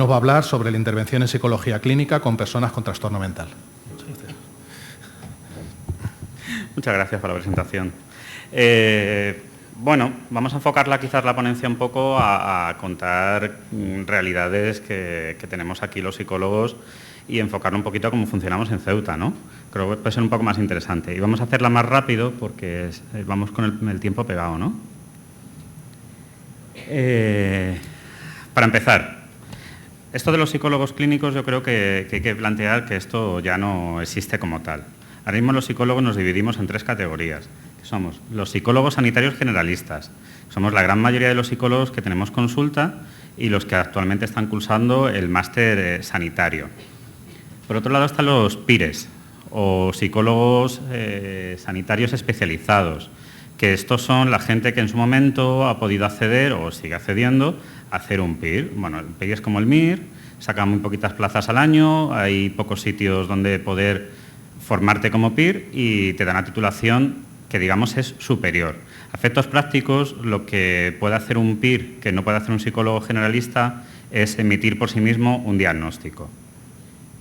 nos va a hablar sobre la intervención en psicología clínica con personas con trastorno mental. Muchas gracias por la presentación. Bueno, vamos a enfocarla quizás la ponencia un poco a contar realidades que tenemos aquí los psicólogos y enfocar un poquito a cómo funcionamos en Ceuta, ¿no? Creo que puede ser un poco más interesante. Y vamos a hacerla más rápido porque vamos con el tiempo pegado, ¿no? Para empezar, esto de los psicólogos clínicos yo creo que hay que plantear que esto ya no existe como tal. Ahora mismo los psicólogos nos dividimos en 3 categorías, que somos los psicólogos sanitarios generalistas. Somos la gran mayoría de los psicólogos que tenemos consulta y los que actualmente están cursando el máster sanitario. Por otro lado están los PIRES, o psicólogos sanitarios especializados, que estos son la gente que en su momento ha podido acceder o sigue accediendo a hacer un PIR. Bueno, el PIR es como el MIR, saca muy poquitas plazas al año, hay pocos sitios donde poder formarte como PIR y te dan una titulación que, digamos, es superior. A efectos prácticos, lo que puede hacer un PIR que no puede hacer un psicólogo generalista es emitir por sí mismo un diagnóstico.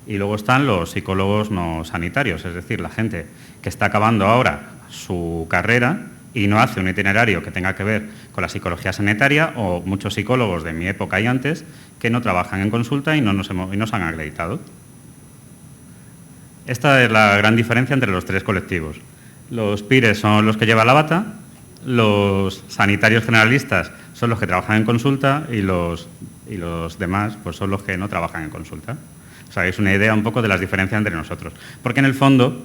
Y luego están los psicólogos no sanitarios, es decir, la gente que está acabando ahora su carrera y no hace un itinerario que tenga que ver con la psicología sanitaria, o muchos psicólogos de mi época y antes que no trabajan en consulta y no se han acreditado. Esta es la gran diferencia entre los 3 colectivos. Los PIRES son los que llevan la bata, los sanitarios generalistas son los que trabajan en consulta y los demás pues son los que no trabajan en consulta. Os hagáis una idea un poco de las diferencias entre nosotros. Porque en el fondo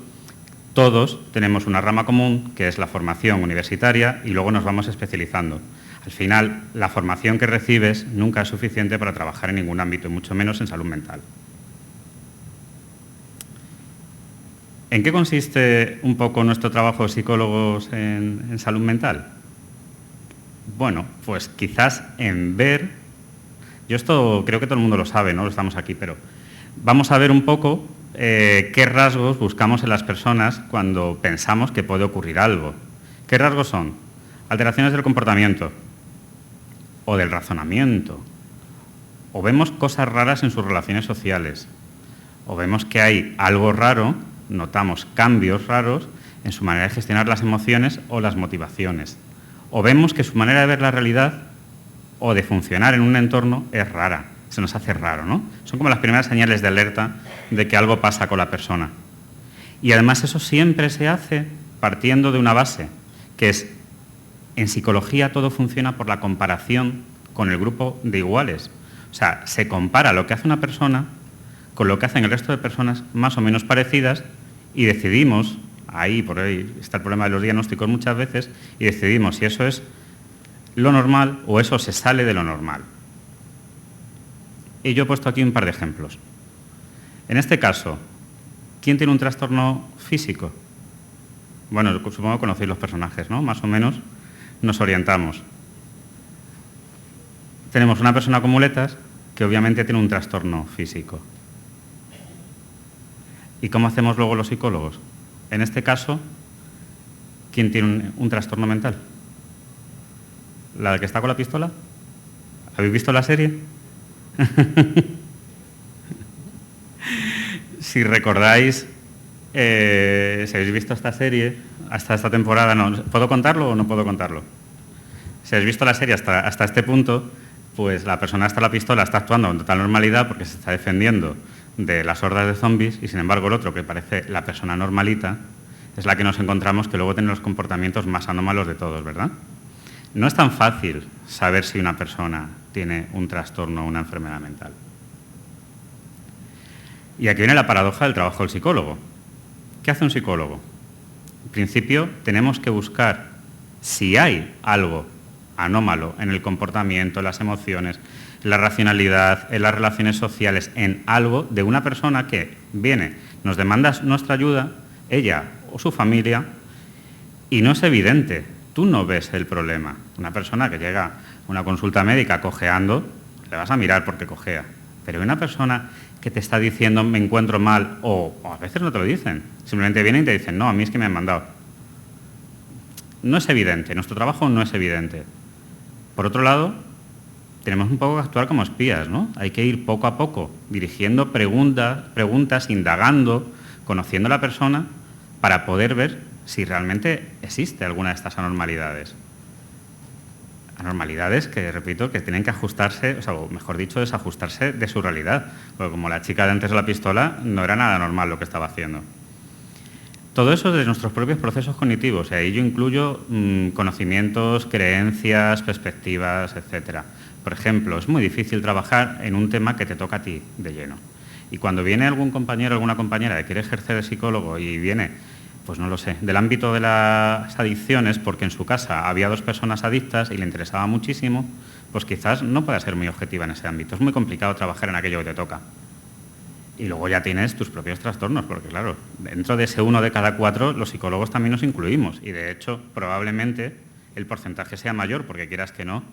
todos tenemos una rama común, que es la formación universitaria, y luego nos vamos especializando. Al final, la formación que recibes nunca es suficiente para trabajar en ningún ámbito, y mucho menos en salud mental. ¿En qué consiste un poco nuestro trabajo de psicólogos en salud mental? Bueno, pues quizás en ver, yo esto creo que todo el mundo lo sabe, ¿no? Estamos aquí, pero vamos a ver un poco qué rasgos buscamos en las personas cuando pensamos que puede ocurrir algo. ¿Qué rasgos son? Alteraciones del comportamiento o del razonamiento, o vemos cosas raras en sus relaciones sociales, o vemos que hay algo raro, notamos cambios raros en su manera de gestionar las emociones o las motivaciones, o vemos que su manera de ver la realidad o de funcionar en un entorno es rara, se nos hace raro, ¿no? Son como las primeras señales de alerta de que algo pasa con la persona. Y además eso siempre se hace partiendo de una base, que es, en psicología todo funciona por la comparación con el grupo de iguales. O sea, se compara lo que hace una persona con lo que hacen el resto de personas más o menos parecidas y decidimos, por ahí está el problema de los diagnósticos muchas veces, y decidimos si eso es lo normal o eso se sale de lo normal. Y yo he puesto aquí un par de ejemplos. En este caso, ¿quién tiene un trastorno físico? Bueno, supongo que conocéis los personajes, ¿no? Más o menos nos orientamos. Tenemos una persona con muletas que obviamente tiene un trastorno físico. ¿Y cómo hacemos luego los psicólogos? En este caso, ¿quién tiene un trastorno mental? ¿La que está con la pistola? ¿Habéis visto la serie? Si recordáis, si habéis visto esta serie, hasta esta temporada, no, ¿puedo contarlo o no puedo contarlo? Si habéis visto la serie hasta este punto, pues la persona hasta la pistola está actuando con total normalidad porque se está defendiendo de las hordas de zombies, y sin embargo el otro, que parece la persona normalita, es la que nos encontramos que luego tiene los comportamientos más anómalos de todos, ¿verdad? No es tan fácil saber si una persona tiene un trastorno o una enfermedad mental. Y aquí viene la paradoja del trabajo del psicólogo. ¿Qué hace un psicólogo? En principio tenemos que buscar si hay algo anómalo en el comportamiento, en las emociones, en la racionalidad, en las relaciones sociales, en algo de una persona que viene, nos demanda nuestra ayuda, ella o su familia, y no es evidente. Tú no ves el problema. Una persona que llega a una consulta médica cojeando, le vas a mirar porque cojea. Pero una persona que te está diciendo me encuentro mal, o a veces no te lo dicen, simplemente vienen y te dicen, no, a mí es que me han mandado. No es evidente, nuestro trabajo no es evidente. Por otro lado, tenemos un poco que actuar como espías, ¿no? Hay que ir poco a poco, dirigiendo preguntas, indagando, conociendo a la persona, para poder ver si realmente existe alguna de estas anormalidades. Anormalidades que, repito, que tienen que ajustarse, o mejor dicho, desajustarse de su realidad. Porque como la chica de antes de la pistola, no era nada normal lo que estaba haciendo. Todo eso desde nuestros propios procesos cognitivos, y ahí yo incluyo conocimientos, creencias, perspectivas, etc. Por ejemplo, es muy difícil trabajar en un tema que te toca a ti de lleno. Y cuando viene algún compañero o alguna compañera que quiere ejercer de psicólogo y viene, pues no lo sé, del ámbito de las adicciones, porque en su casa había 2 personas adictas y le interesaba muchísimo, pues quizás no pueda ser muy objetiva en ese ámbito. Es muy complicado trabajar en aquello que te toca. Y luego ya tienes tus propios trastornos, porque claro, dentro de ese 1 de cada 4, los psicólogos también nos incluimos. Y de hecho, probablemente el porcentaje sea mayor, porque quieras que no,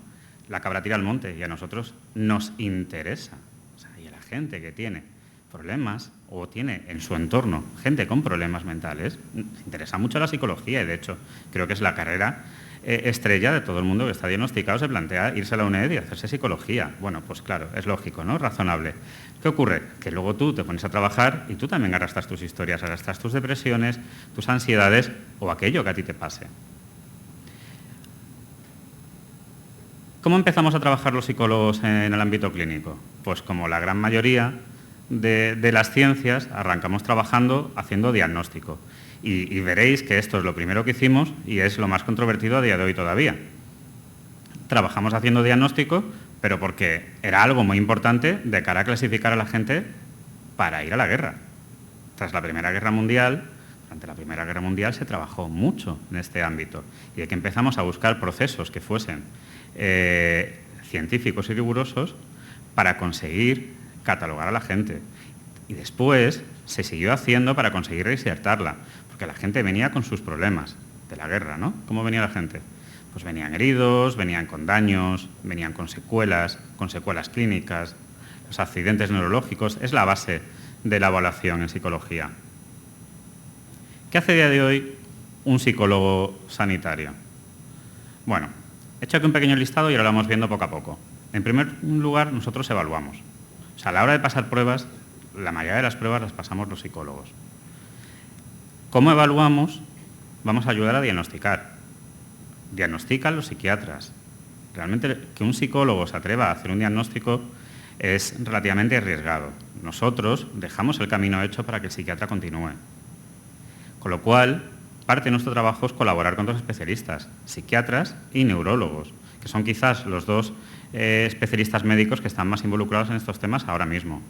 la cabra tira al monte y a nosotros nos interesa. O sea, y a la gente que tiene problemas o tiene en su entorno gente con problemas mentales, nos interesa mucho la psicología y de hecho creo que es la carrera estrella de todo el mundo que está diagnosticado, se plantea irse a la UNED y hacerse psicología. Bueno, pues claro, es lógico, ¿no? Razonable. ¿Qué ocurre? Que luego tú te pones a trabajar y tú también arrastras tus historias, arrastras tus depresiones, tus ansiedades o aquello que a ti te pase. ¿Cómo empezamos a trabajar los psicólogos en el ámbito clínico? Pues como la gran mayoría de las ciencias, arrancamos trabajando haciendo diagnóstico. Y veréis que esto es lo primero que hicimos y es lo más controvertido a día de hoy todavía. Trabajamos haciendo diagnóstico, pero porque era algo muy importante de cara a clasificar a la gente para ir a la guerra. Tras la Primera Guerra Mundial, durante la Primera Guerra Mundial se trabajó mucho en este ámbito y de que empezamos a buscar procesos que fuesen científicos y rigurosos para conseguir catalogar a la gente. Y después se siguió haciendo para conseguir reinsertarla, porque la gente venía con sus problemas de la guerra, ¿no? ¿Cómo venía la gente? Pues venían heridos, venían con daños, venían con secuelas clínicas, los accidentes neurológicos, es la base de la evaluación en psicología. ¿Qué hace a día de hoy un psicólogo sanitario? Bueno, he hecho aquí un pequeño listado y ahora lo vamos viendo poco a poco. En primer lugar, nosotros evaluamos. O sea, a la hora de pasar pruebas, la mayoría de las pruebas las pasamos los psicólogos. ¿Cómo evaluamos? Vamos a ayudar a diagnosticar. Diagnostican los psiquiatras. Realmente que un psicólogo se atreva a hacer un diagnóstico es relativamente arriesgado. Nosotros dejamos el camino hecho para que el psiquiatra continúe. Con lo cual, parte de nuestro trabajo es colaborar con otros especialistas, psiquiatras y neurólogos, que son quizás los 2 especialistas médicos que están más involucrados en estos temas ahora mismo.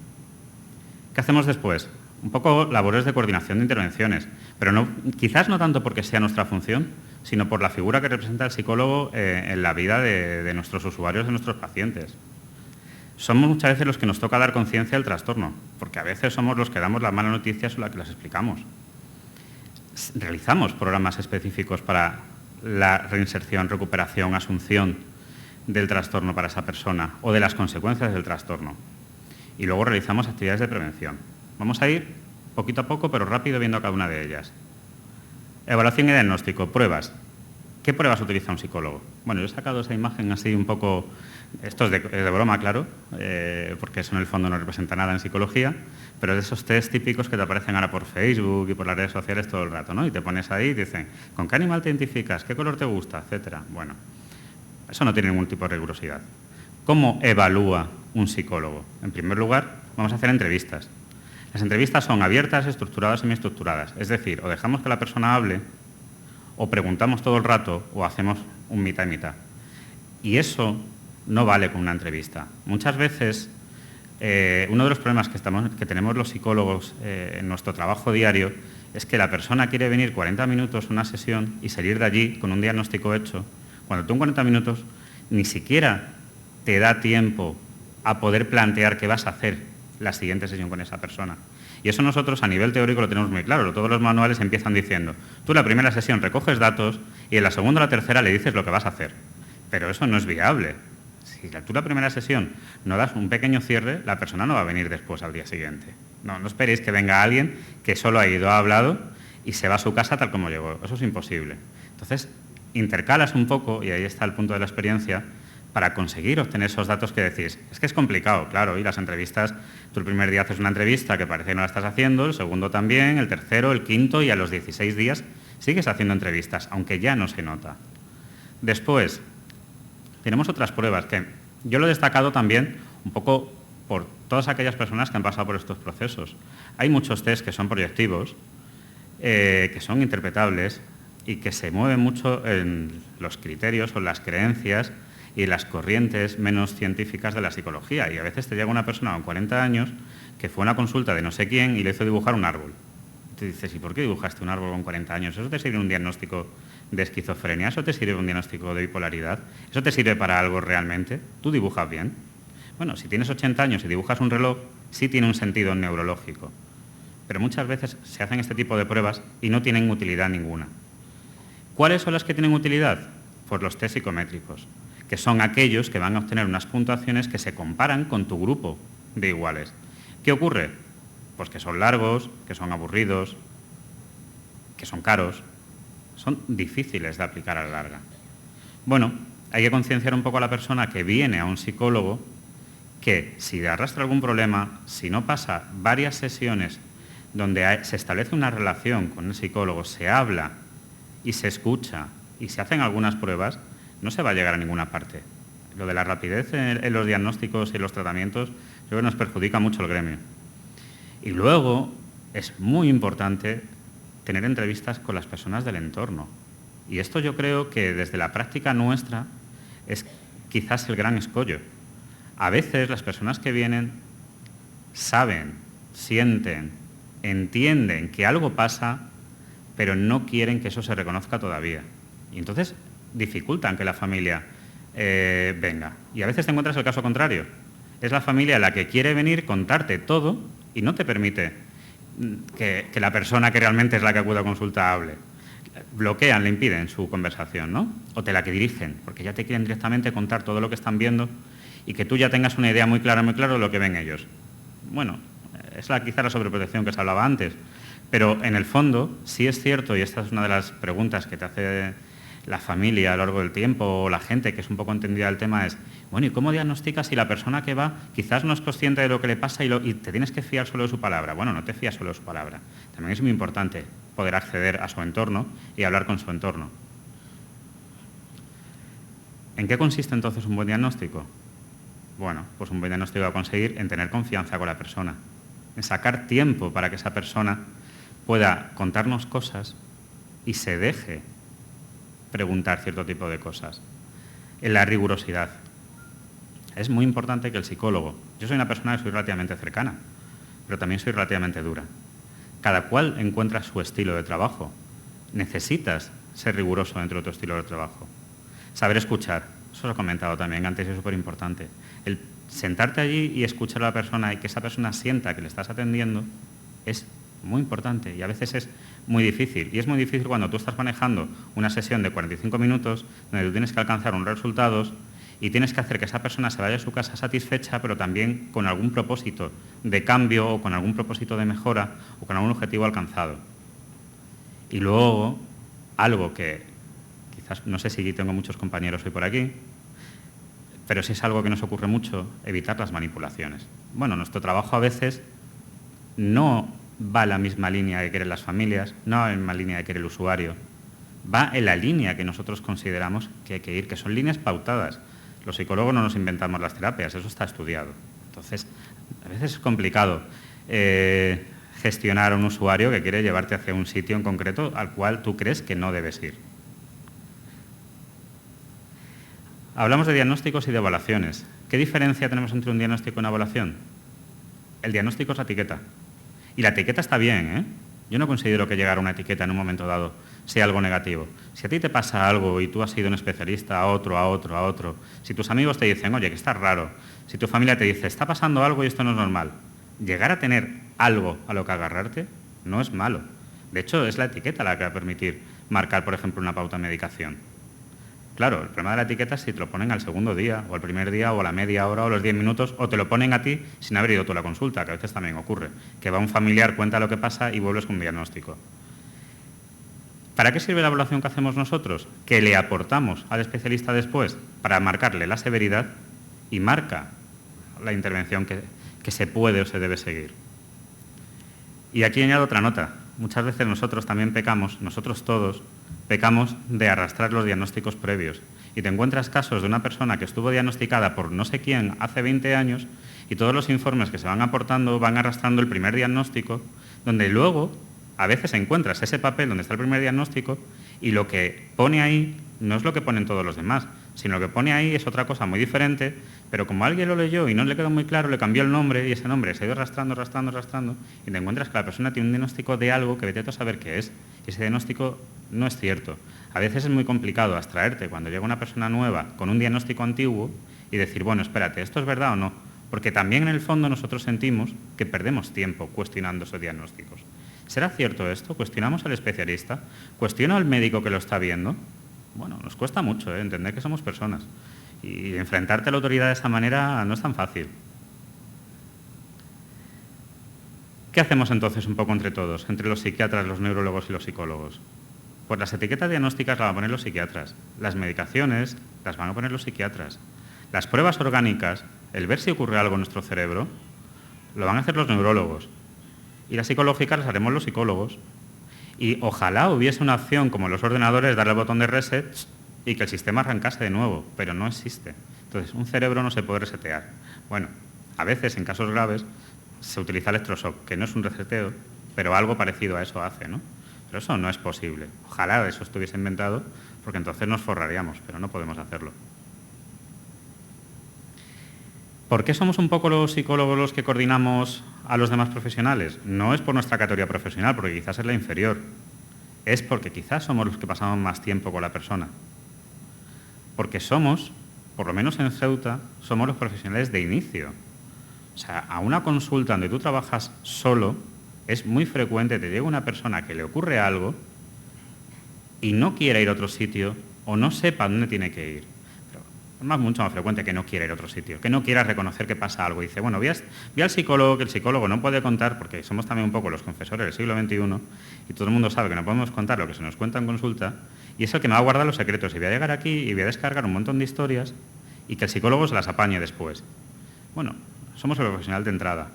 ¿Qué hacemos después? Un poco labores de coordinación de intervenciones, pero quizás no tanto porque sea nuestra función, sino por la figura que representa el psicólogo en la vida de nuestros usuarios, de nuestros pacientes. Somos muchas veces los que nos toca dar conciencia del trastorno, porque a veces somos los que damos las malas noticias o las que las explicamos. Realizamos programas específicos para la reinserción, recuperación, asunción del trastorno para esa persona o de las consecuencias del trastorno. Y luego realizamos actividades de prevención. Vamos a ir poquito a poco, pero rápido, viendo cada una de ellas. Evaluación y diagnóstico, pruebas. ¿Qué pruebas utiliza un psicólogo? Bueno, yo he sacado esa imagen así un poco, esto es de broma, claro, porque eso en el fondo no representa nada en psicología, pero de esos test típicos que te aparecen ahora por Facebook y por las redes sociales todo el rato, ¿no? Y te pones ahí y te dicen, ¿con qué animal te identificas? ¿Qué color te gusta? Etcétera. Bueno, eso no tiene ningún tipo de rigurosidad. ¿Cómo evalúa un psicólogo? En primer lugar, vamos a hacer entrevistas. Las entrevistas son abiertas, estructuradas y semiestructuradas. Es decir, o dejamos que la persona hable, o preguntamos todo el rato, o hacemos un mitad y mitad. Y eso no vale con una entrevista. Muchas veces, uno de los problemas que tenemos los psicólogos en nuestro trabajo diario es que la persona quiere venir 40 minutos a una sesión y salir de allí con un diagnóstico hecho, cuando tú en 40 minutos ni siquiera te da tiempo a poder plantear qué vas a hacer la siguiente sesión con esa persona. Y eso nosotros a nivel teórico lo tenemos muy claro. Todos los manuales empiezan diciendo, tú la primera sesión recoges datos y en la segunda o la tercera le dices lo que vas a hacer. Pero eso no es viable. Si tú la primera sesión no das un pequeño cierre, la persona no va a venir después al día siguiente. No esperéis que venga alguien que solo ha ido, ha hablado y se va a su casa tal como llegó. Eso es imposible. Entonces, intercalas un poco, y ahí está el punto de la experiencia, para conseguir obtener esos datos que decís. Es que es complicado, claro, y las entrevistas, tú el primer día haces una entrevista que parece que no la estás haciendo, el segundo también, el tercero, el quinto, y a los 16 días sigues haciendo entrevistas, aunque ya no se nota. Después, tenemos otras pruebas que yo lo he destacado también un poco por todas aquellas personas que han pasado por estos procesos. Hay muchos test que son proyectivos, que son interpretables y que se mueven mucho en los criterios o las creencias y las corrientes menos científicas de la psicología. Y a veces te llega una persona con 40 años que fue a una consulta de no sé quién y le hizo dibujar un árbol. Te dices, ¿y por qué dibujaste un árbol con 40 años? ¿Eso te sirve un diagnóstico de esquizofrenia? ¿Eso te sirve un diagnóstico de bipolaridad? ¿Eso te sirve para algo realmente? ¿Tú dibujas bien? Bueno, si tienes 80 años y dibujas un reloj, sí tiene un sentido neurológico. Pero muchas veces se hacen este tipo de pruebas y no tienen utilidad ninguna. ¿Cuáles son las que tienen utilidad? Pues los test psicométricos, que son aquellos que van a obtener unas puntuaciones que se comparan con tu grupo de iguales. ¿Qué ocurre? Pues que son largos, que son aburridos, que son caros, son difíciles de aplicar a la larga. Bueno, hay que concienciar un poco a la persona que viene a un psicólogo que si arrastra algún problema, si no pasa varias sesiones donde se establece una relación con el psicólogo, se habla y se escucha y se hacen algunas pruebas, no se va a llegar a ninguna parte. Lo de la rapidez en los diagnósticos y los tratamientos, yo creo que nos perjudica mucho el gremio. Y luego es muy importante tener entrevistas con las personas del entorno. Y esto yo creo que desde la práctica nuestra es quizás el gran escollo. A veces las personas que vienen saben, sienten, entienden que algo pasa, pero no quieren que eso se reconozca todavía. Y entonces dificultan que la familia venga. Y a veces te encuentras el caso contrario. Es la familia la que quiere venir, contarte todo y no te permite que la persona que realmente es la que acude a consulta hable. Bloquean, le impiden su conversación, ¿no? O te la que dirigen, porque ya te quieren directamente contar todo lo que están viendo y que tú ya tengas una idea muy clara de lo que ven ellos. Bueno, es quizá la sobreprotección que se hablaba antes, pero en el fondo sí es cierto, y esta es una de las preguntas que te hace la familia a lo largo del tiempo, o la gente que es un poco entendida del tema, es, bueno, ¿y cómo diagnosticas si la persona que va quizás no es consciente de lo que le pasa y te tienes que fiar solo de su palabra? Bueno, no te fías solo de su palabra. También es muy importante poder acceder a su entorno y hablar con su entorno. ¿En qué consiste entonces un buen diagnóstico? Bueno, pues un buen diagnóstico va a conseguir en tener confianza con la persona, en sacar tiempo para que esa persona pueda contarnos cosas y se deje preguntar cierto tipo de cosas. En la rigurosidad. Es muy importante que el psicólogo, yo soy una persona que soy relativamente cercana, pero también soy relativamente dura. Cada cual encuentra su estilo de trabajo. Necesitas ser riguroso dentro de tu estilo de trabajo. Saber escuchar, eso lo he comentado también antes y es súper importante. El sentarte allí y escuchar a la persona y que esa persona sienta que le estás atendiendo es muy importante y a veces es muy difícil. Y es muy difícil cuando tú estás manejando una sesión de 45 minutos donde tú tienes que alcanzar unos resultados y tienes que hacer que esa persona se vaya a su casa satisfecha, pero también con algún propósito de cambio o con algún propósito de mejora o con algún objetivo alcanzado. Y luego, algo que quizás, no sé si tengo muchos compañeros hoy por aquí, pero sí es algo que nos ocurre mucho, evitar las manipulaciones. Bueno, nuestro trabajo a veces no va en la misma línea que quieren las familias, no va en la misma línea que quiere el usuario, va en la línea que nosotros consideramos que hay que ir, que son líneas pautadas. Los psicólogos no nos inventamos las terapias, eso está estudiado. Entonces, a veces es complicado gestionar a un usuario que quiere llevarte hacia un sitio en concreto al cual tú crees que no debes ir. Hablamos de diagnósticos y de evaluaciones. ¿Qué diferencia tenemos entre un diagnóstico y una evaluación? El diagnóstico es la etiqueta. Y la etiqueta está bien, ¿eh? Yo no considero que llegar a una etiqueta en un momento dado sea algo negativo. Si a ti te pasa algo y tú has sido un especialista, a otro, si tus amigos te dicen, oye, que estás raro, si tu familia te dice, está pasando algo y esto no es normal, llegar a tener algo a lo que agarrarte no es malo. De hecho, es la etiqueta la que va a permitir marcar, por ejemplo, una pauta de medicación. Claro, el problema de la etiqueta es si te lo ponen al segundo día, o al primer día, o a la media hora, o los 10 minutos, o te lo ponen a ti sin haber ido tú a la consulta, que a veces también ocurre, que va un familiar, cuenta lo que pasa y vuelves con un diagnóstico. ¿Para qué sirve la evaluación que hacemos nosotros? Que le aportamos al especialista después para marcarle la severidad y marca la intervención que se puede o se debe seguir. Y aquí añado otra nota. Muchas veces nosotros también pecamos, nosotros todos, pecamos de arrastrar los diagnósticos previos. Y te encuentras casos de una persona que estuvo diagnosticada por no sé quién hace 20 años y todos los informes que se van aportando van arrastrando el primer diagnóstico, donde luego a veces encuentras ese papel donde está el primer diagnóstico y lo que pone ahí no es lo que ponen todos los demás, sino lo que pone ahí es otra cosa muy diferente, pero como alguien lo leyó y no le quedó muy claro, le cambió el nombre y ese nombre se ha ido arrastrando y te encuentras que la persona tiene un diagnóstico de algo que vete a saber qué es. Y ese diagnóstico no es cierto. A veces es muy complicado abstraerte cuando llega una persona nueva con un diagnóstico antiguo y decir, bueno, espérate, ¿esto es verdad o no? Porque también en el fondo nosotros sentimos que perdemos tiempo cuestionando esos diagnósticos. ¿Será cierto esto? ¿Cuestionamos al especialista? ¿Cuestiono al médico que lo está viendo? Bueno, nos cuesta mucho entender que somos personas. Y enfrentarte a la autoridad de esa manera no es tan fácil. ¿Qué hacemos entonces un poco entre todos, entre los psiquiatras, los neurólogos y los psicólogos? Pues las etiquetas diagnósticas las van a poner los psiquiatras, las medicaciones las van a poner los psiquiatras, las pruebas orgánicas, el ver si ocurre algo en nuestro cerebro, lo van a hacer los neurólogos, y las psicológicas las haremos los psicólogos. Y ojalá hubiese una opción como en los ordenadores, darle al botón de reset y que el sistema arrancase de nuevo, pero no existe. Entonces, un cerebro no se puede resetear. Bueno, a veces, en casos graves, se utiliza electroshock, que no es un reseteo, pero algo parecido a eso hace, ¿no? Pero eso no es posible. Ojalá eso estuviese inventado, porque entonces nos forraríamos, pero no podemos hacerlo. ¿Por qué somos un poco los psicólogos los que coordinamos a los demás profesionales? No es por nuestra categoría profesional, porque quizás es la inferior. Es porque quizás somos los que pasamos más tiempo con la persona. Porque somos, por lo menos en Ceuta, somos los profesionales de inicio. O sea, a una consulta donde tú trabajas solo, es muy frecuente, te llega una persona que le ocurre algo y no quiere ir a otro sitio o no sepa dónde tiene que ir. Es mucho más frecuente que no quiera ir a otro sitio, que no quiera reconocer que pasa algo. Y dice, bueno, voy al psicólogo, que el psicólogo no puede contar, porque somos también un poco los confesores del siglo XXI, y todo el mundo sabe que no podemos contar lo que se nos cuenta en consulta, y es el que me va a guardar los secretos. Y voy a llegar aquí y voy a descargar un montón de historias y que el psicólogo se las apañe después. Bueno, somos el profesional de entrada.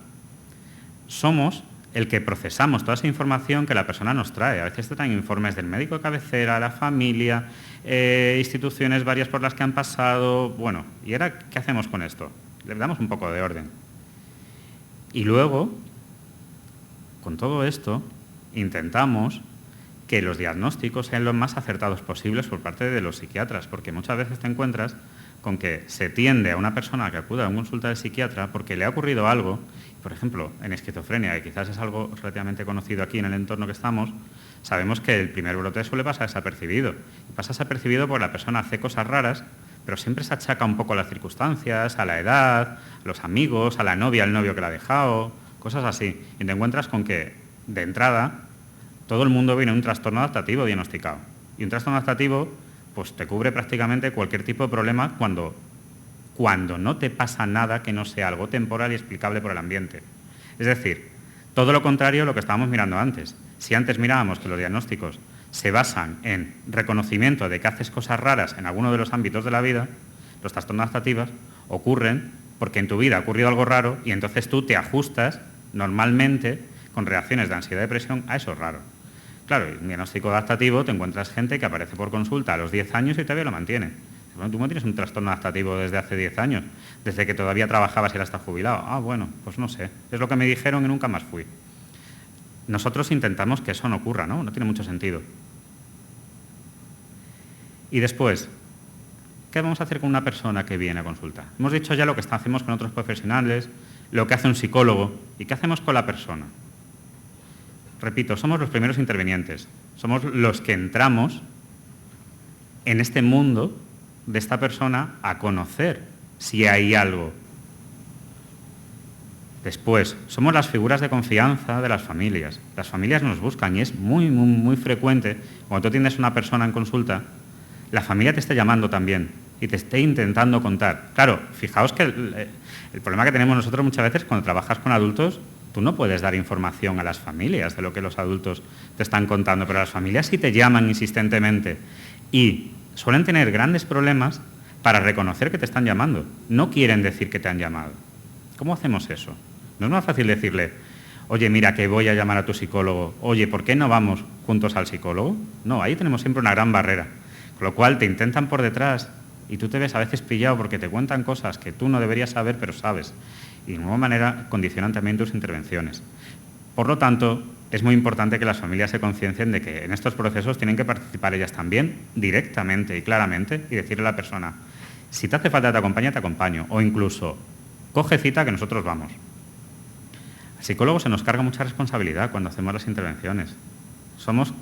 Somos el que procesamos toda esa información que la persona nos trae. A veces te traen informes del médico de cabecera, la familia, instituciones varias por las que han pasado. Bueno, ¿y ahora qué hacemos con esto? Le damos un poco de orden. Y luego, con todo esto, intentamos que los diagnósticos sean los más acertados posibles por parte de los psiquiatras, porque muchas veces te encuentras con que se tiende a una persona que acude a una consulta de psiquiatra porque le ha ocurrido algo, por ejemplo, en esquizofrenia, que quizás es algo relativamente conocido aquí en el entorno que estamos, sabemos que el primer brote suele pasar desapercibido. Y pasa desapercibido porque la persona hace cosas raras, pero siempre se achaca un poco a las circunstancias, a la edad, a los amigos, a la novia, al novio que la ha dejado, cosas así. Y te encuentras con que, de entrada, todo el mundo viene un trastorno adaptativo diagnosticado. Y un trastorno adaptativo pues te cubre prácticamente cualquier tipo de problema cuando no te pasa nada que no sea algo temporal y explicable por el ambiente. Es decir, todo lo contrario a lo que estábamos mirando antes. Si antes mirábamos que los diagnósticos se basan en reconocimiento de que haces cosas raras en alguno de los ámbitos de la vida, los trastornos adaptativos ocurren porque en tu vida ha ocurrido algo raro y entonces tú te ajustas normalmente con reacciones de ansiedad y depresión a eso raro. Claro, en diagnóstico adaptativo te encuentras gente que aparece por consulta a los 10 años y todavía lo mantiene. Bueno, tú no tienes un trastorno adaptativo desde hace 10 años, desde que todavía trabajabas y ahora estás jubilado. Ah, bueno, pues no sé, es lo que me dijeron y nunca más fui. Nosotros intentamos que eso no ocurra, ¿no? No tiene mucho sentido. Y después, ¿qué vamos a hacer con una persona que viene a consulta? Hemos dicho ya lo que hacemos con otros profesionales, lo que hace un psicólogo, ¿y qué hacemos con la persona? Repito, somos los primeros intervinientes, somos los que entramos en este mundo de esta persona a conocer si hay algo. Después, somos las figuras de confianza de las familias. Las familias nos buscan y es muy, muy, muy frecuente, cuando tú tienes una persona en consulta, la familia te esté llamando también y te esté intentando contar. Claro, fijaos que el problema que tenemos nosotros muchas veces cuando trabajas con adultos Tú no puedes dar información a las familias de lo que los adultos te están contando, pero las familias sí te llaman insistentemente y suelen tener grandes problemas para reconocer que te están llamando. No quieren decir que te han llamado. ¿Cómo hacemos eso? No es más fácil decirle, oye, mira, que voy a llamar a tu psicólogo. Oye, ¿por qué no vamos juntos al psicólogo? No, ahí tenemos siempre una gran barrera. Con lo cual te intentan por detrás y tú te ves a veces pillado porque te cuentan cosas que tú no deberías saber, pero sabes. Y de alguna manera condicionan también tus intervenciones. Por lo tanto, es muy importante que las familias se conciencien de que en estos procesos tienen que participar ellas también, directamente y claramente, y decirle a la persona, si te hace falta te acompaño, o incluso, coge cita que nosotros vamos. Al psicólogo se nos carga mucha responsabilidad cuando hacemos las intervenciones. Somos,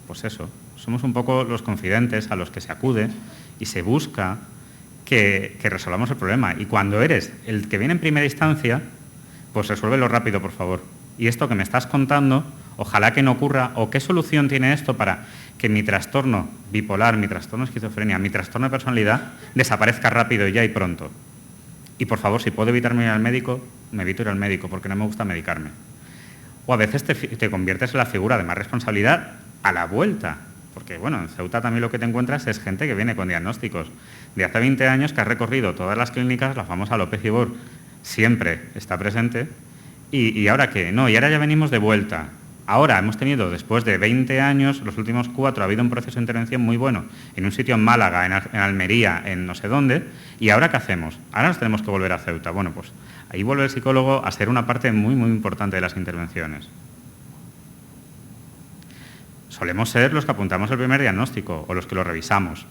pues eso, somos un poco los confidentes a los que se acude y se busca que resolvamos el problema. Y cuando eres el que viene en primera instancia, pues resuélvelo rápido, por favor. Y esto que me estás contando, ojalá que no ocurra, o qué solución tiene esto para que mi trastorno bipolar, mi trastorno de esquizofrenia, mi trastorno de personalidad desaparezca rápido ya y pronto. Y por favor, si puedo evitarme ir al médico, me evito ir al médico porque no me gusta medicarme. O a veces te conviertes en la figura de más responsabilidad a la vuelta. Porque, bueno, en Ceuta también lo que te encuentras es gente que viene con diagnósticos de hace 20 años, que ha recorrido todas las clínicas, la famosa López Ibor siempre está presente, y ahora qué, no, y ahora ya venimos de vuelta. Ahora hemos tenido, después de 20 años, los últimos 4, ha habido un proceso de intervención muy bueno, en un sitio en Málaga, en Almería, en no sé dónde, y ahora qué hacemos, ahora nos tenemos que volver a Ceuta. Bueno, pues ahí vuelve el psicólogo a ser una parte muy, muy importante de las intervenciones. Solemos ser los que apuntamos el primer diagnóstico o los que lo revisamos.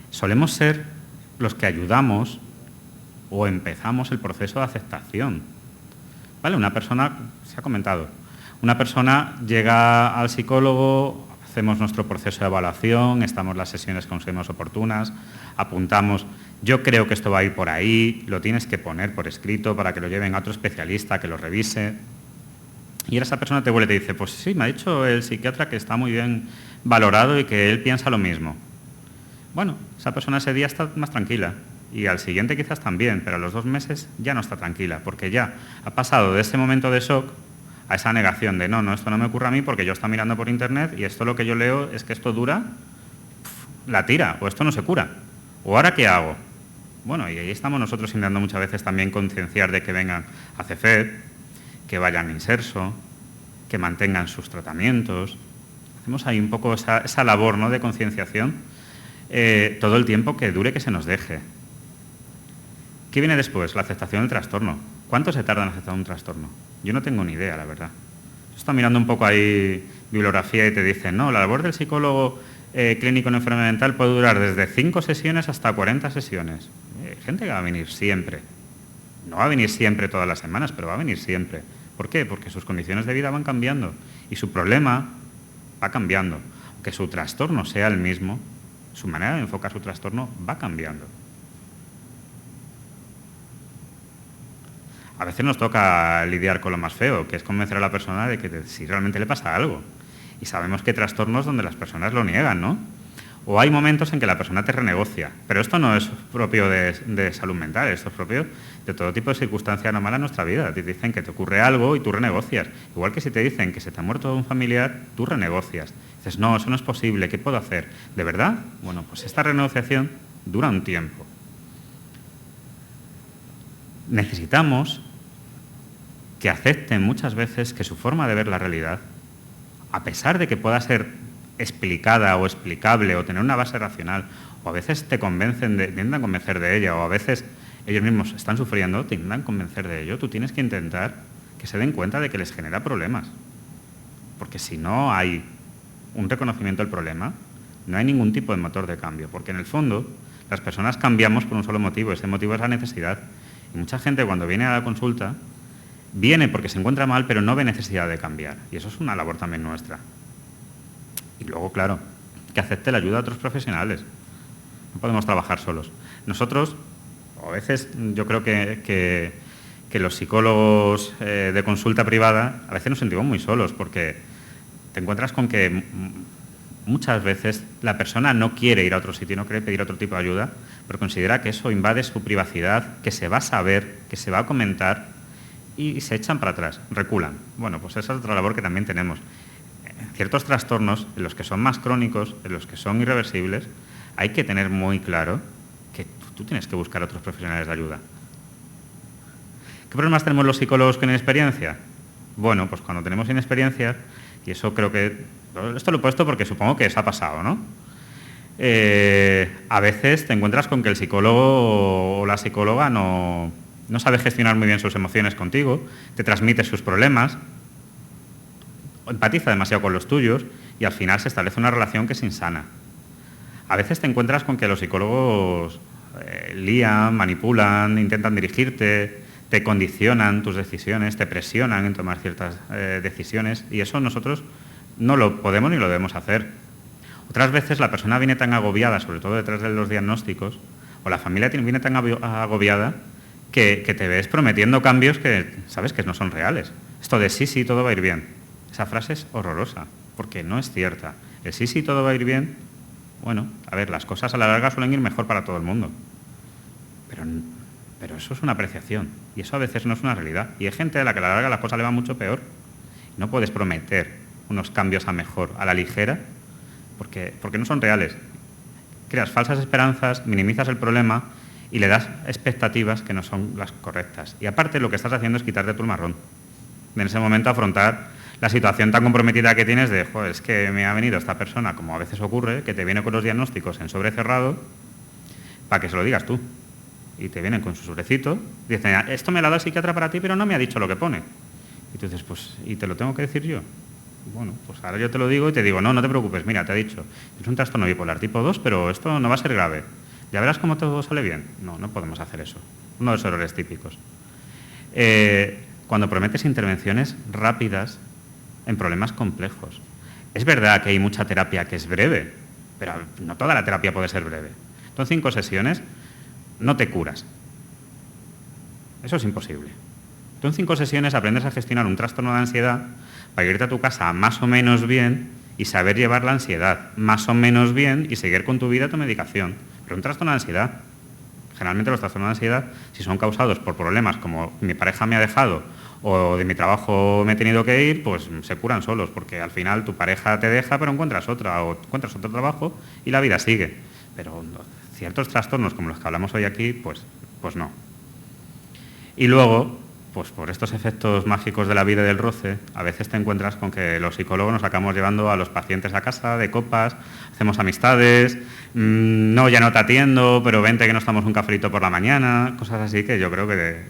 Solemos ser los que ayudamos o empezamos el proceso de aceptación. ¿Vale? Una persona, se ha comentado, una persona llega al psicólogo, hacemos nuestro proceso de evaluación, estamos las sesiones que consideramos oportunas, apuntamos, yo creo que esto va a ir por ahí, lo tienes que poner por escrito para que lo lleven a otro especialista, que lo revise. Y ahora esa persona te vuelve y te dice, pues sí, me ha dicho el psiquiatra que está muy bien valorado y que él piensa lo mismo. Bueno, esa persona ese día está más tranquila y al siguiente quizás también, pero a los 2 meses ya no está tranquila porque ya ha pasado de ese momento de shock a esa negación de no, esto no me ocurre a mí porque yo estoy mirando por internet y esto lo que yo leo es que esto dura, la tira, o esto no se cura. ¿O ahora qué hago? Bueno, y ahí estamos nosotros intentando muchas veces también concienciar de que vengan a CEFED, que vayan a Inserso, que mantengan sus tratamientos. Hacemos ahí un poco esa labor, ¿no?, de concienciación todo el tiempo que dure, que se nos deje. ¿Qué viene después? La aceptación del trastorno. ¿Cuánto se tarda en aceptar un trastorno? Yo no tengo ni idea, la verdad. Yo estoy mirando un poco ahí bibliografía y te dicen, no, la labor del psicólogo clínico en enfermedad mental puede durar desde 5 sesiones hasta 40 sesiones. Hay gente que va a venir siempre. No va a venir siempre todas las semanas, pero va a venir siempre. ¿Por qué? Porque sus condiciones de vida van cambiando y su problema va cambiando. Aunque su trastorno sea el mismo, su manera de enfocar su trastorno va cambiando. A veces nos toca lidiar con lo más feo, que es convencer a la persona de que si realmente le pasa algo. Y sabemos que hay trastornos donde las personas lo niegan, ¿no? O hay momentos en que la persona te renegocia, pero esto no es propio de salud mental, esto es propio de todo tipo de circunstancias normales en nuestra vida. Te dicen que te ocurre algo y tú renegocias. Igual que si te dicen que se te ha muerto un familiar, tú renegocias. Dices, no, eso no es posible, ¿qué puedo hacer? ¿De verdad? Bueno, pues esta renegociación dura un tiempo. Necesitamos que acepten muchas veces que su forma de ver la realidad, a pesar de que pueda ser explicada o explicable o tener una base racional, o a veces te intentan convencer de ella, o a veces ellos mismos están sufriendo, te intentan convencer de ello, tú tienes que intentar que se den cuenta de que les genera problemas. Porque si no hay un reconocimiento del problema, no hay ningún tipo de motor de cambio, porque en el fondo las personas cambiamos por un solo motivo, ese motivo es la necesidad. Y mucha gente cuando viene a la consulta, viene porque se encuentra mal, pero no ve necesidad de cambiar. Y eso es una labor también nuestra. Y luego, claro, que acepte la ayuda de otros profesionales. No podemos trabajar solos. Nosotros, a veces, yo creo que los psicólogos de consulta privada, a veces nos sentimos muy solos, porque te encuentras con que muchas veces la persona no quiere ir a otro sitio, no quiere pedir otro tipo de ayuda, pero considera que eso invade su privacidad, que se va a saber, que se va a comentar, y se echan para atrás, reculan. Bueno, pues esa es otra labor que también tenemos. En ciertos trastornos, en los que son más crónicos, en los que son irreversibles, hay que tener muy claro que tú tienes que buscar a otros profesionales de ayuda. ¿Qué problemas tenemos los psicólogos con inexperiencia? Bueno, pues cuando tenemos inexperiencia, y eso creo que... Esto lo he puesto porque supongo que os ha pasado, ¿no? A veces te encuentras con que el psicólogo o la psicóloga no sabe gestionar muy bien sus emociones contigo, te transmite sus problemas, empatiza demasiado con los tuyos y al final se establece una relación que es insana. A veces te encuentras con que los psicólogos lían, manipulan, intentan dirigirte, te condicionan tus decisiones, te presionan en tomar ciertas decisiones y eso nosotros no lo podemos ni lo debemos hacer. Otras veces la persona viene tan agobiada, sobre todo detrás de los diagnósticos, o la familia viene tan agobiada que te ves prometiendo cambios que sabes que no son reales. Esto de sí, todo va a ir bien. Esa frase es horrorosa, porque no es cierta. El sí, todo va a ir bien, bueno, a ver, las cosas a la larga suelen ir mejor para todo el mundo. Pero eso es una apreciación, y eso a veces no es una realidad. Y hay gente a la que a la larga las cosas le van mucho peor. No puedes prometer unos cambios a mejor, a la ligera, porque no son reales. Creas falsas esperanzas, minimizas el problema y le das expectativas que no son las correctas. Y aparte lo que estás haciendo es quitarte tu marrón. En ese momento afrontar la situación tan comprometida que tienes de, joder, es que me ha venido esta persona, como a veces ocurre, que te viene con los diagnósticos en sobre cerrado para que se lo digas tú. Y te vienen con su sobrecito, dicen, esto me lo ha dado el psiquiatra para ti, pero no me ha dicho lo que pone. Y tú dices, pues, ¿y te lo tengo que decir yo? Bueno, pues ahora yo te lo digo y te digo, no te preocupes, mira, te ha dicho, es un trastorno bipolar tipo 2, pero esto no va a ser grave. Ya verás cómo todo sale bien. No podemos hacer eso. Uno de los errores típicos. Cuando prometes intervenciones rápidas en problemas complejos. Es verdad que hay mucha terapia que es breve, pero no toda la terapia puede ser breve. Tú en 5 sesiones no te curas. Eso es imposible. Tú en 5 sesiones aprendes a gestionar un trastorno de ansiedad para irte a tu casa más o menos bien y saber llevar la ansiedad más o menos bien y seguir con tu vida, tu medicación. Pero un trastorno de ansiedad, generalmente los trastornos de ansiedad, si son causados por problemas como mi pareja me ha dejado o de mi trabajo me he tenido que ir, pues se curan solos, porque al final tu pareja te deja pero encuentras otra, o encuentras otro trabajo y la vida sigue. Pero ciertos trastornos como los que hablamos hoy aquí, pues no. Y luego, pues por estos efectos mágicos de la vida y del roce, a veces te encuentras con que los psicólogos nos acabamos llevando a los pacientes a casa de copas, hacemos amistades, no, ya no te atiendo, pero vente que nos tomamos un cafelito por la mañana, cosas así que yo creo que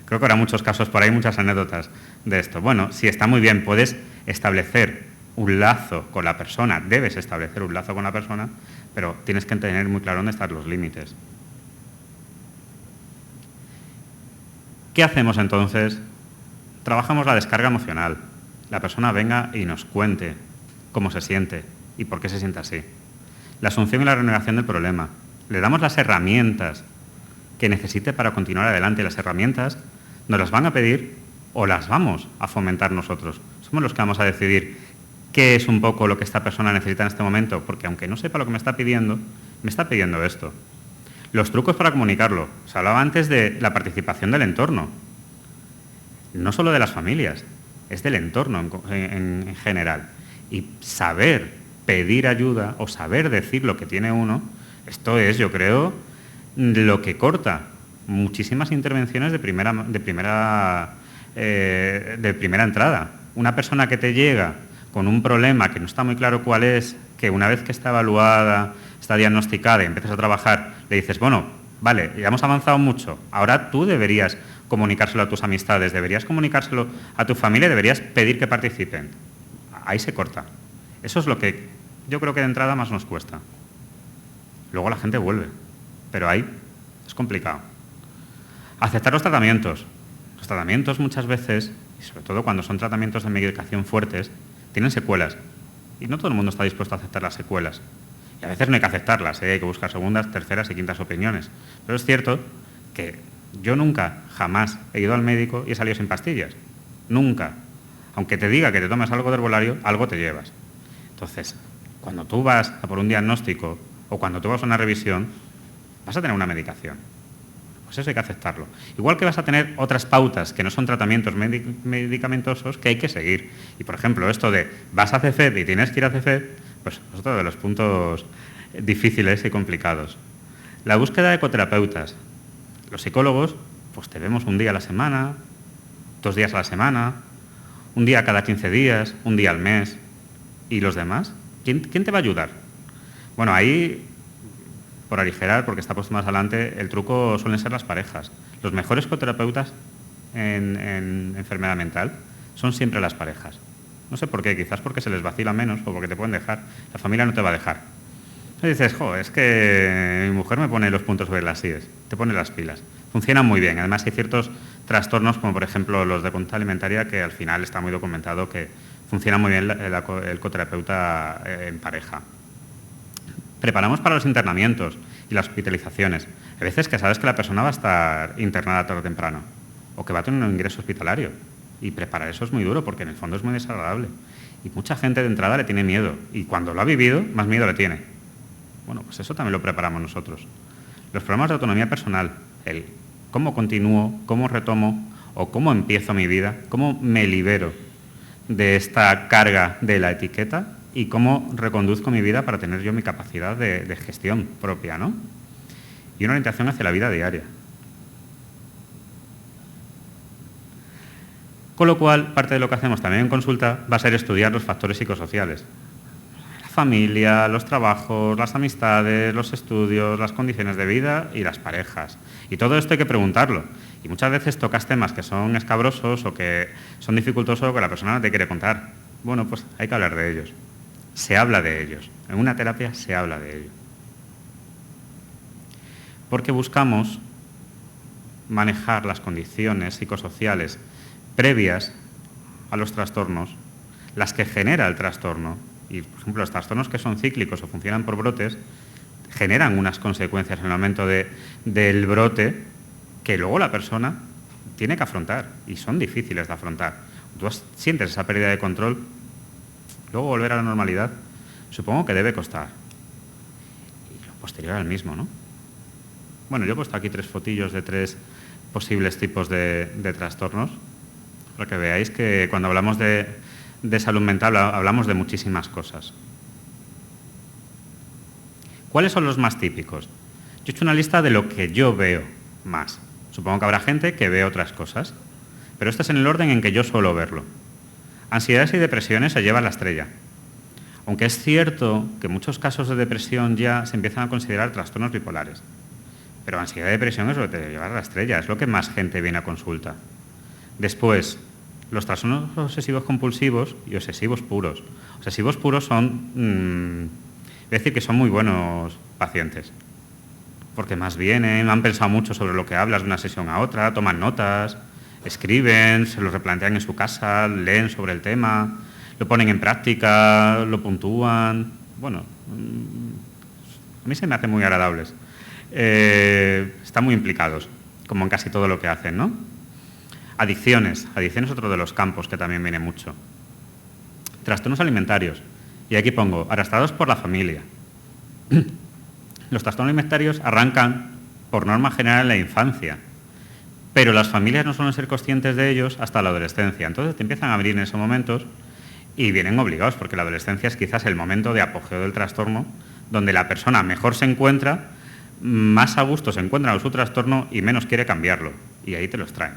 creo que habrá muchos casos por ahí, muchas anécdotas de esto. Bueno, sí, está muy bien, puedes establecer un lazo con la persona, debes establecer un lazo con la persona, pero tienes que tener muy claro dónde están los límites. ¿Qué hacemos entonces? Trabajamos la descarga emocional. La persona venga y nos cuente cómo se siente y por qué se siente así. La asunción y la renegación del problema. Le damos las herramientas que necesite para continuar adelante. Las herramientas nos las van a pedir o las vamos a fomentar nosotros. Somos los que vamos a decidir qué es un poco lo que esta persona necesita en este momento, porque aunque no sepa lo que me está pidiendo esto. Los trucos para comunicarlo. Se hablaba antes de la participación del entorno. No solo de las familias, es del entorno en general. Y saber pedir ayuda o saber decir lo que tiene uno, esto es, yo creo, lo que corta muchísimas intervenciones de primera entrada. Una persona que te llega con un problema que no está muy claro cuál es, que una vez que está evaluada, está diagnosticada y empiezas a trabajar, le dices, bueno, vale, ya hemos avanzado mucho, ahora tú deberías comunicárselo a tus amistades, deberías comunicárselo a tu familia, deberías pedir que participen. Ahí se corta. Eso es lo que yo creo que de entrada más nos cuesta. Luego la gente vuelve, pero ahí es complicado. Aceptar los tratamientos. Los tratamientos muchas veces, y sobre todo cuando son tratamientos de medicación fuertes, tienen secuelas. Y no todo el mundo está dispuesto a aceptar las secuelas. Y a veces no hay que aceptarlas, hay que buscar segundas, terceras y quintas opiniones. Pero es cierto que yo nunca, jamás he ido al médico y he salido sin pastillas. Nunca. Aunque te diga que te tomes algo de herbolario, algo te llevas. Entonces, cuando tú vas a por un diagnóstico o cuando tú vas a una revisión, vas a tener una medicación. Pues eso hay que aceptarlo. Igual que vas a tener otras pautas que no son tratamientos medicamentosos que hay que seguir. Y, por ejemplo, esto de vas a CFEP y tienes que ir a CFEP, pues es otro de los puntos difíciles y complicados. La búsqueda de ecoterapeutas. Los psicólogos, pues te vemos un día a la semana, 2 días a la semana, un día cada 15 días, un día al mes. ¿Y los demás? ¿Quién te va a ayudar? Bueno, ahí, por aligerar, porque está puesto más adelante, el truco suelen ser las parejas. Los mejores ecoterapeutas en enfermedad mental son siempre las parejas. No sé por qué, quizás porque se les vacila menos o porque te pueden dejar. La familia no te va a dejar. Y dices, es que mi mujer me pone los puntos sobre las íes, te pone las pilas. Funcionan muy bien. Además hay ciertos trastornos, como por ejemplo los de conducta alimentaria, que al final está muy documentado que funciona muy bien el coterapeuta en pareja. Preparamos para los internamientos y las hospitalizaciones. Hay veces que sabes que la persona va a estar internada tarde o temprano o que va a tener un ingreso hospitalario. Y preparar eso es muy duro porque en el fondo es muy desagradable. Y mucha gente de entrada le tiene miedo. Y cuando lo ha vivido, más miedo le tiene. Bueno, pues eso también lo preparamos nosotros. Los programas de autonomía personal, el cómo continúo, cómo retomo o cómo empiezo mi vida, cómo me libero de esta carga de la etiqueta y cómo reconduzco mi vida para tener yo mi capacidad de gestión propia, ¿no? Y una orientación hacia la vida diaria. Con lo cual, parte de lo que hacemos también en consulta va a ser estudiar los factores psicosociales. La familia, los trabajos, las amistades, los estudios, las condiciones de vida y las parejas. Y todo esto hay que preguntarlo. Y muchas veces tocas temas que son escabrosos o que son dificultosos o que la persona no te quiere contar. Bueno, pues hay que hablar de ellos. Se habla de ellos. En una terapia se habla de ello. Porque buscamos manejar las condiciones psicosociales previas a los trastornos, las que genera el trastorno. Y, por ejemplo, los trastornos que son cíclicos o funcionan por brotes, generan unas consecuencias en el momento del brote que luego la persona tiene que afrontar y son difíciles de afrontar. Tú sientes esa pérdida de control, luego volver a la normalidad, supongo que debe costar. Y lo posterior al mismo, ¿no? Bueno, yo he puesto aquí 3 fotillos de 3 posibles tipos de trastornos, para que veáis que cuando hablamos de salud mental hablamos de muchísimas cosas. ¿Cuáles son los más típicos? Yo he hecho una lista de lo que yo veo más. Supongo que habrá gente que ve otras cosas, pero este es en el orden en que yo suelo verlo. Ansiedades y depresiones se llevan la estrella. Aunque es cierto que en muchos casos de depresión ya se empiezan a considerar trastornos bipolares. Pero ansiedad y depresión es lo que te lleva a la estrella, es lo que más gente viene a consulta. Después, los trastornos obsesivos compulsivos y obsesivos puros. Obsesivos puros son, es decir, que son muy buenos pacientes. Porque más vienen, han pensado mucho sobre lo que hablas de una sesión a otra, toman notas, escriben, se lo replantean en su casa, leen sobre el tema, lo ponen en práctica, lo puntúan. Bueno, a mí se me hacen muy agradables. Están muy implicados, como en casi todo lo que hacen, ¿no? Adicciones. Adicciones es otro de los campos que también viene mucho. Trastornos alimentarios. Y aquí pongo, arrastrados por la familia. Los trastornos alimentarios arrancan, por norma general, en la infancia. Pero las familias no suelen ser conscientes de ellos hasta la adolescencia. Entonces te empiezan a abrir en esos momentos y vienen obligados, porque la adolescencia es quizás el momento de apogeo del trastorno, donde la persona mejor se encuentra, más a gusto se encuentra con su trastorno y menos quiere cambiarlo. Y ahí te los traen.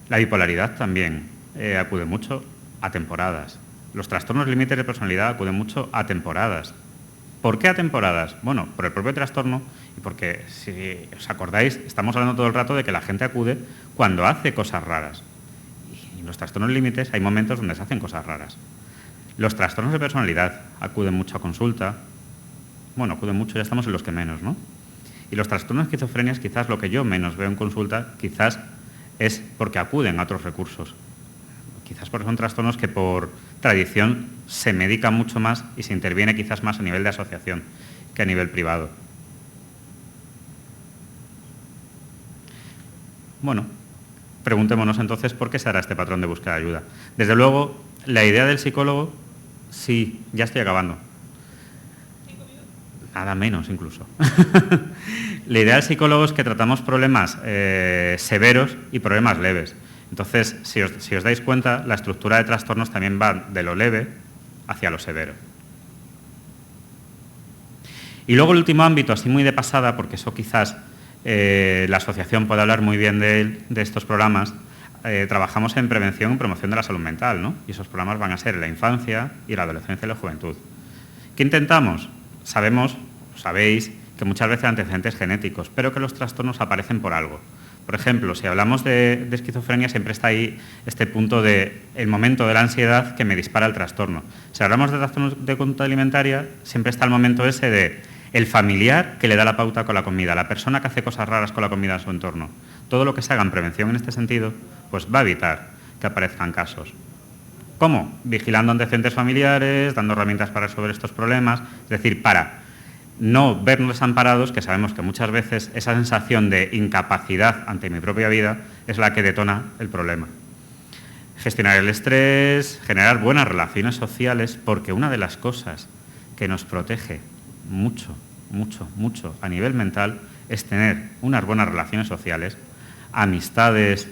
La bipolaridad también acude mucho a temporadas. Los trastornos límites de personalidad acuden mucho a temporadas. ¿Por qué a temporadas? Bueno, por el propio trastorno y porque, si os acordáis, estamos hablando todo el rato de que la gente acude cuando hace cosas raras. Y en los trastornos límites hay momentos donde se hacen cosas raras. Los trastornos de personalidad acuden mucho a consulta. Bueno, acuden mucho, ya estamos en los que menos, ¿no? Y los trastornos de esquizofrenia es quizás lo que yo menos veo en consulta, quizás es porque acuden a otros recursos. Quizás porque son trastornos que por tradición se medica mucho más y se interviene quizás más a nivel de asociación que a nivel privado. Bueno, preguntémonos entonces por qué se hará este patrón de búsqueda de ayuda. Desde luego, la idea del psicólogo, sí, ya estoy acabando. nada menos incluso. La idea del psicólogo es que tratamos problemas severos y problemas leves. Entonces, si os dais cuenta, la estructura de trastornos también va de lo leve hacia lo severo. Y luego el último ámbito, así muy de pasada, porque eso quizás la asociación puede hablar muy bien de estos programas, trabajamos en prevención y promoción de la salud mental, ¿no? Y esos programas van a ser en la infancia y la adolescencia y la juventud. ¿Qué intentamos? Sabéis que muchas veces hay antecedentes genéticos, pero que los trastornos aparecen por algo. Por ejemplo, si hablamos de esquizofrenia, siempre está ahí este punto de el momento de la ansiedad que me dispara el trastorno. Si hablamos de trastornos de conducta alimentaria, siempre está el momento ese de el familiar que le da la pauta con la comida, la persona que hace cosas raras con la comida en su entorno. Todo lo que se haga en prevención en este sentido, pues va a evitar que aparezcan casos. ¿Cómo? Vigilando antecedentes familiares, dando herramientas para resolver estos problemas, es decir, para no vernos desamparados, que sabemos que muchas veces esa sensación de incapacidad ante mi propia vida es la que detona el problema. Gestionar el estrés, generar buenas relaciones sociales, porque una de las cosas que nos protege mucho, mucho, mucho a nivel mental es tener unas buenas relaciones sociales, amistades,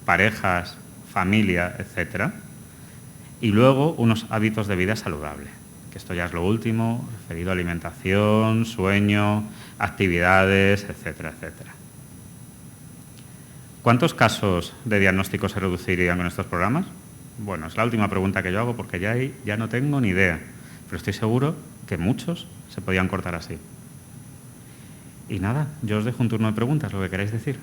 parejas, familia, etc. Y luego unos hábitos de vida saludable, que esto ya es lo último, referido a alimentación, sueño, actividades, etcétera, etcétera. ¿Cuántos casos de diagnóstico se reducirían con estos programas? Bueno, es la última pregunta que yo hago porque ya no tengo ni idea, pero estoy seguro que muchos se podían cortar así. Y nada, yo os dejo un turno de preguntas, lo que queráis decir.